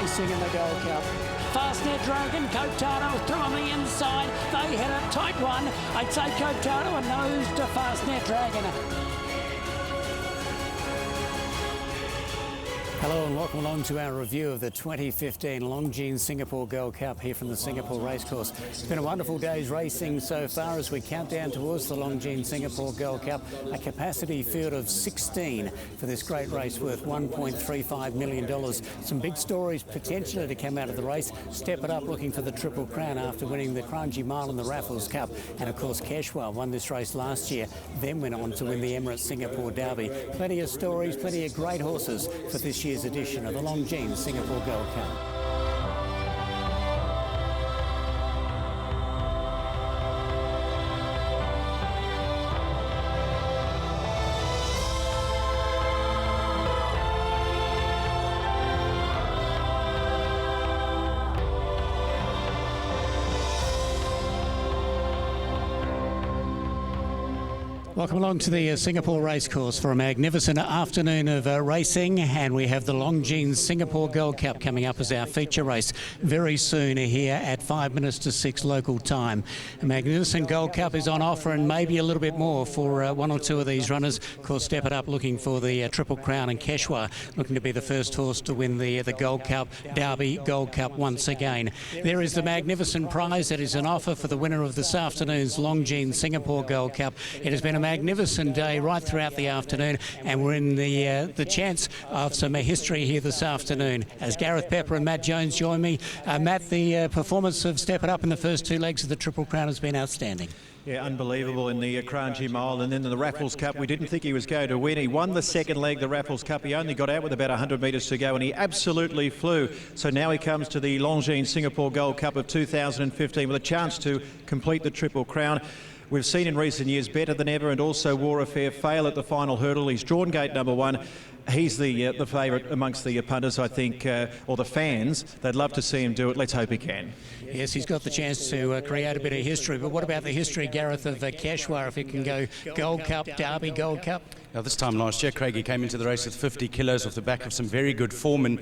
racing in the Gold Cup. Fastnet Dragon, Cotano through on the inside. They had a tight one. I'd say Cotano a nose to Fastnet Dragon. Hello and welcome along to our review of the 2015 Longines Singapore Gold Cup here from the Singapore Racecourse. It's been a wonderful day's racing so far as we count down towards the Longines Singapore Gold Cup. A capacity field of 16 for this great race worth $1.35 million. Some big stories potentially to come out of the race. Step It Up looking for the Triple Crown after winning the Kranji Mile and the Raffles Cup. And of course Keshwa won this race last year, then went on to win the Emirates Singapore Derby. Plenty of stories, plenty of great horses for this year's edition of the Longines Singapore Gold Cup. Welcome along to the Singapore Racecourse for a magnificent afternoon of racing, and we have the Longines Singapore Gold Cup coming up as our feature race very soon here at 5 minutes to 6 local time. A magnificent Gold Cup is on offer and maybe a little bit more for one or two of these runners. Of course, Step It Up looking for the Triple Crown, and Keshwa looking to be the first horse to win the Gold Cup, Derby Gold Cup once again. There is the magnificent prize that is an offer for the winner of this afternoon's Longines Singapore Gold Cup. It has been a magnificent day right throughout the afternoon, and we're in the chance of some history here this afternoon as Gareth Pepper and Matt Jones join me. Matt, the performance of Step It Up in the first two legs of the Triple Crown has been outstanding. Yeah, unbelievable in the Kranji Mile, and then in the Raffles Cup we didn't think he was going to win. He won the second leg, the Raffles Cup. He only got out with about 100 metres to go and he absolutely flew. So now he comes to the Longines Singapore Gold Cup of 2015 with a chance to complete the Triple Crown. We've seen in recent years Better Than Ever and also War Affair fail at the final hurdle. He's drawn gate number one. He's the favourite amongst the punters, I think, or the fans. They'd love to see him do it. Let's hope he can. Yes, he's got the chance to create a bit of history. But what about the history, Gareth, of Keshwa, if he can go Gold Cup, Derby, Gold Cup? Now, this time last year, Craig, he came into the race with 50 kilos off the back of some very good form, and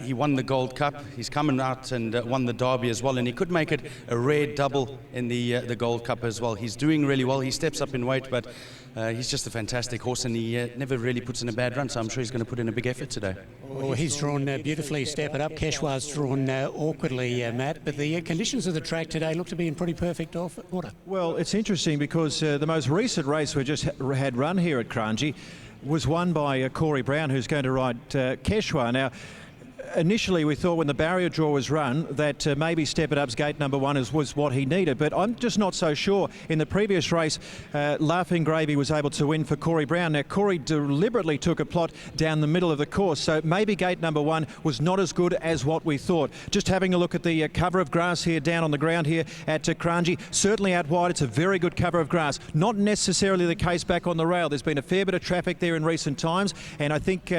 he won the Gold Cup. He's coming out and won the Derby as well, and he could make it a rare double in the Gold Cup as well. He's doing really well. He steps up in weight, but he's just a fantastic horse, and he never really puts in a bad run, so I'm sure he's going to put in a big effort today. Well, he's drawn beautifully, Step It Up. Keshwa's drawn awkwardly, Matt, but the conditions of the track today look to be in pretty perfect order. Well, it's interesting because the most recent race we just had run here at Kranji was won by Corey Brown, who's going to ride Keshwa. Now, initially we thought when the barrier draw was run that maybe Step It Up's gate number one was what he needed, but I'm just not so sure. In the previous race, Laughing Gravy was able to win for Corey Brown. Now, Corey deliberately took a plot down the middle of the course, so maybe gate number one was not as good as what we thought. Just having a look at the cover of grass here down on the ground here at Kranji, certainly out wide it's a very good cover of grass. Not necessarily the case back on the rail. There's been a fair bit of traffic there in recent times, and I think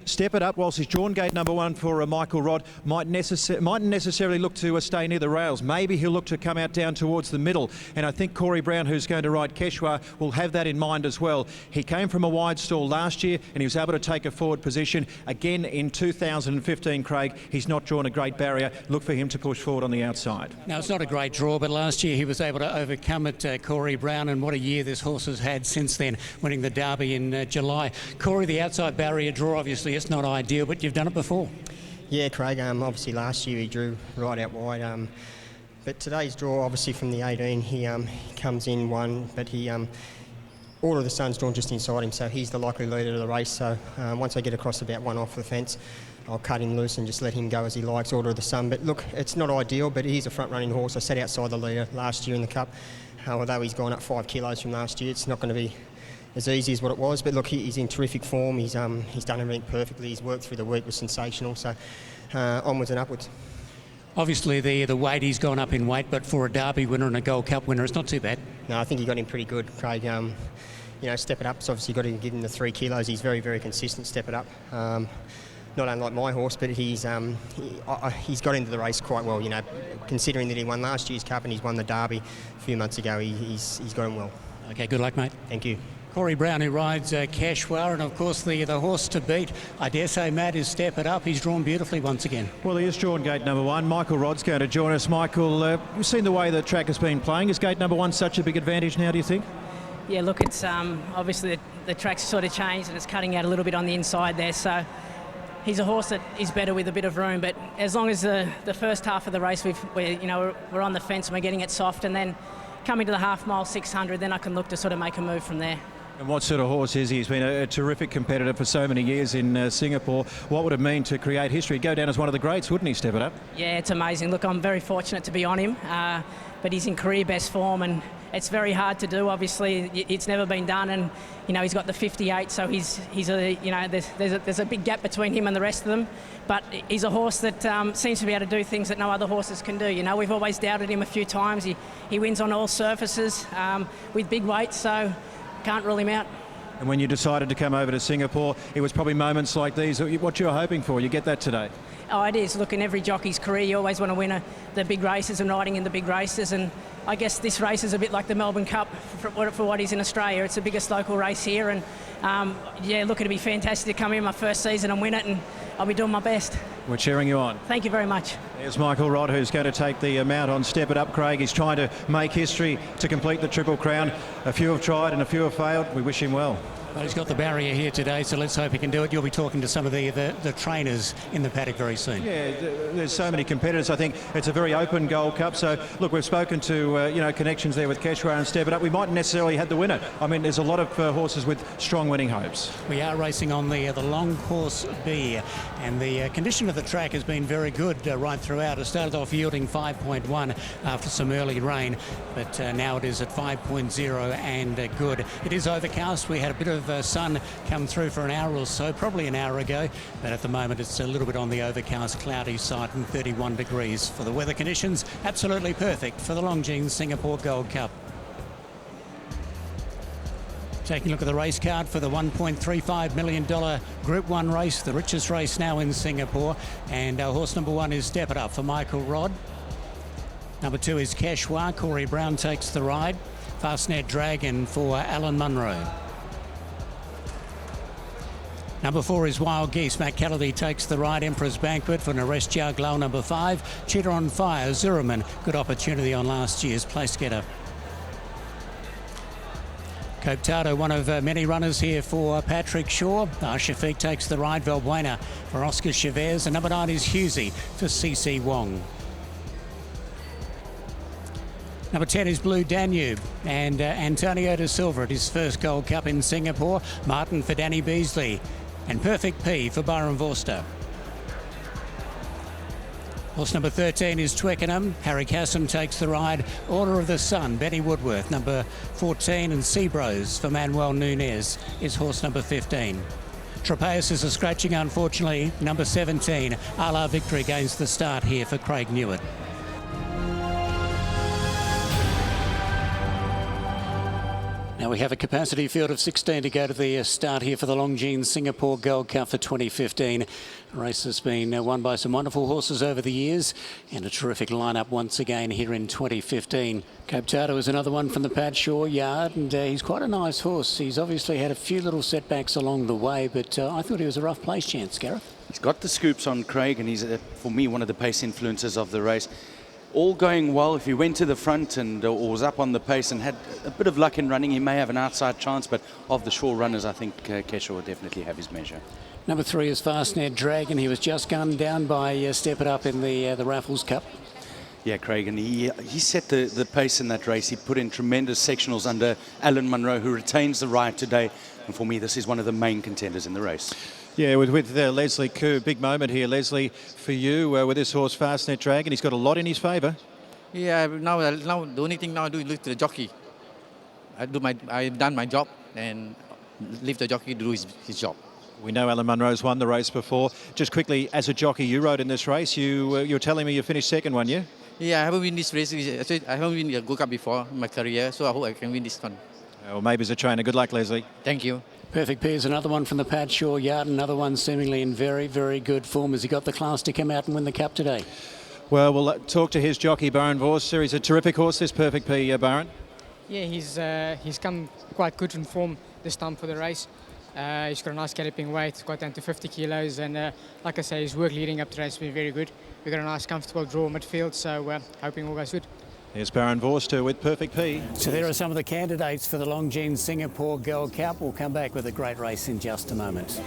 Step It Up, whilst he's drawn gate number one for Michael Rod, mightn't necessarily look to stay near the rails. Maybe he'll look to come out down towards the middle, and I think Corey Brown, who's going to ride Keshwa, will have that in mind as well. He came from a wide stall last year and he was able to take a forward position. Again in 2015, Craig, he's not drawn a great barrier. Look for him to push forward on the outside. Now, it's not a great draw, but last year he was able to overcome it, Corey Brown, and what a year this horse has had since then, winning the Derby in July. Corey, the outside barrier draw, obviously it's not ideal, but you've done it before. Yeah, Craig, obviously last year he drew right out wide, but today's draw, obviously from the 18, he comes in one, but all of the sun's drawn just inside him, so he's the likely leader of the race. So once I get across about one off the fence, I'll cut him loose and just let him go as he likes, Order of the Sun. But look, it's not ideal, but he's a front-running horse. I sat outside the leader last year in the Cup. Although he's gone up 5 kilos from last year, it's not going to be as easy as what it was, but look, he's in terrific form. He's done everything perfectly. His work through the week was sensational, so onwards and upwards. Obviously the weight, he's gone up in weight, but for a Derby winner and a Gold Cup winner, it's not too bad. No, I think he got him pretty good, Craig. You know, Step It Up's obviously got to give him the 3 kilos. He's very, very consistent, Step It Up. Not unlike my horse, but he's got into the race quite well, you know, considering that he won last year's Cup and he's won the Derby a few months ago. He's got him well. Okay, good luck, mate. Thank you. Corey Brown, who rides Keshwa, and of course the horse to beat, I dare say, Matt, is Step It Up. He's drawn beautifully once again. Well, he is drawn gate number 1. Michael Rodd's going to join us. Michael, you've seen the way the track has been playing. Is gate number 1 such a big advantage now, do you think? Yeah, look, it's obviously the track's sort of changed and it's cutting out a little bit on the inside there, so he's a horse that is better with a bit of room, but as long as the first half of the race we're on the fence and we're getting it soft, and then coming to the half mile 600, then I can look to sort of make a move from there. And what sort of horse is he? He's been a terrific competitor for so many years in Singapore. What would it mean to create history? He'd go down as one of the greats, wouldn't he, Step It Up? Yeah, it's amazing. Look, I'm very fortunate to be on him, but he's in career best form, and it's very hard to do. Obviously, it's never been done, and he's got the 58, so he's there's a big gap between him and the rest of them. But he's a horse that seems to be able to do things that no other horses can do. We've always doubted him a few times. He wins on all surfaces with big weights, so can't rule him out. And when you decided to come over to Singapore, it was probably moments like these what you're hoping for. You get that today? Oh, it is. Look, in every jockey's career, you always want to win the big races and riding in the big races. And I guess this race is a bit like the Melbourne Cup for what is in Australia. It's the biggest local race here. And, yeah, look, it'd be fantastic to come in my first season and win it. And I'll be doing my best. We're cheering you on. Thank you very much. There's Michael Rodd, who's going to take the mount on Step It Up, Craig. He's trying to make history to complete the Triple Crown. A few have tried and a few have failed. We wish him well. Well, he's got the barrier here today, so let's hope he can do it. You'll be talking to some of the trainers in the paddock very soon. Yeah, there's so many competitors. I think it's a very open Gold Cup. So, look, we've spoken to, connections there with Keshwa and Step It Up. We mightn't necessarily have the winner. I mean, there's a lot of horses with strong winning hopes. We are racing on the Long Course B, and the condition of the track has been very good right throughout. It started off yielding 5.1 after some early rain, but now it is at 5.0 and good. It is overcast. We had a bit of sun come through for an hour or so, probably an hour ago, but at the moment it's a little bit on the overcast, cloudy side, and 31 degrees for the weather conditions. Absolutely perfect for the Longines Singapore Gold Cup. Taking a look at the race card for the $1.35 million Group 1 race, the richest race now in Singapore, and horse number 1 is Step It Up for Michael Rodd. Number 2 is Keshwa. Corey Brown takes the ride. Fastnet Dragon for Alan Munro. Number 4 is Wild Geese. Matt Callady takes the ride. Emperor's Banquet for Naresh Jaglau. Number 5, Cheetah on Fire, Zuriman. Good opportunity on last year's place getter. Cope Tado, one of many runners here for Patrick Shaw. Shafiq takes the ride. Valbuena for Oscar Chavez. And number 9 is Husey for CC Wong. Number 10 is Blue Danube, and Antonio da Silva at his first Gold Cup in Singapore. Martin for Danny Beasley, and Perfect P for Byron Vorster. Horse number 13 is Twickenham. Harry Casson takes the ride. Order of the Sun, Benny Woodworth. Number 14, and Seabros for Manuel Nunez is horse number 15. Trapeus is a scratching, unfortunately. Number 17, A La Victory gains the start here for Craig Newitt. Now we have a capacity field of 16 to go to the start here for the Longines Singapore Gold Cup for 2015. The race has been won by some wonderful horses over the years, and a terrific lineup once again here in 2015. Cope Tado is another one from the Padshaw yard, and he's quite a nice horse. He's obviously had a few little setbacks along the way, but I thought he was a rough place chance, Gareth. He's got the scoops on Craig, and he's, for me, one of the pace influences of the race. All going well. If he went to the front and or was up on the pace and had a bit of luck in running, he may have an outside chance, but of the shore runners, I think Kesha will definitely have his measure. Number 3 is Fastnet Dragon. He was just gunned down by Step It Up in the Raffles Cup. Yeah, Craig, and he set the pace in that race. He put in tremendous sectionals under Alan Munro, who retains the ride today. And for me, this is one of the main contenders in the race. Yeah, with Leslie Koo. Big moment here, Leslie, for you with this horse, Fastnet Dragon. He's got a lot in his favour. Yeah, now the only thing now I do is look to the jockey. I've done my job and leave the jockey to do his job. We know Alan Munro's won the race before. Just quickly, as a jockey, you rode in this race. You're telling me you finished second one, yeah? Yeah, I haven't won this race. I haven't won a Gold Cup before in my career, so I hope I can win this one. Well, maybe as a trainer. Good luck, Leslie. Thank you. Perfect P is another one from the Padshaw yard, another one seemingly in very, very good form. Has he got the class to come out and win the Cup today? Well, we'll talk to his jockey, Byron Vorster. He's a terrific horse, this Perfect P, Byron. Yeah, he's come quite good in form this time for the race. He's got a nice galloping weight, got down to 50 kilos, and like I say, his work leading up to the race has been very good. We've got a nice comfortable draw midfield, so hoping all goes good. Here's Baron Vorster with Perfect P. So there are some of the candidates for the Longines Singapore Gold Cup. We'll come back with a great race in just a moment.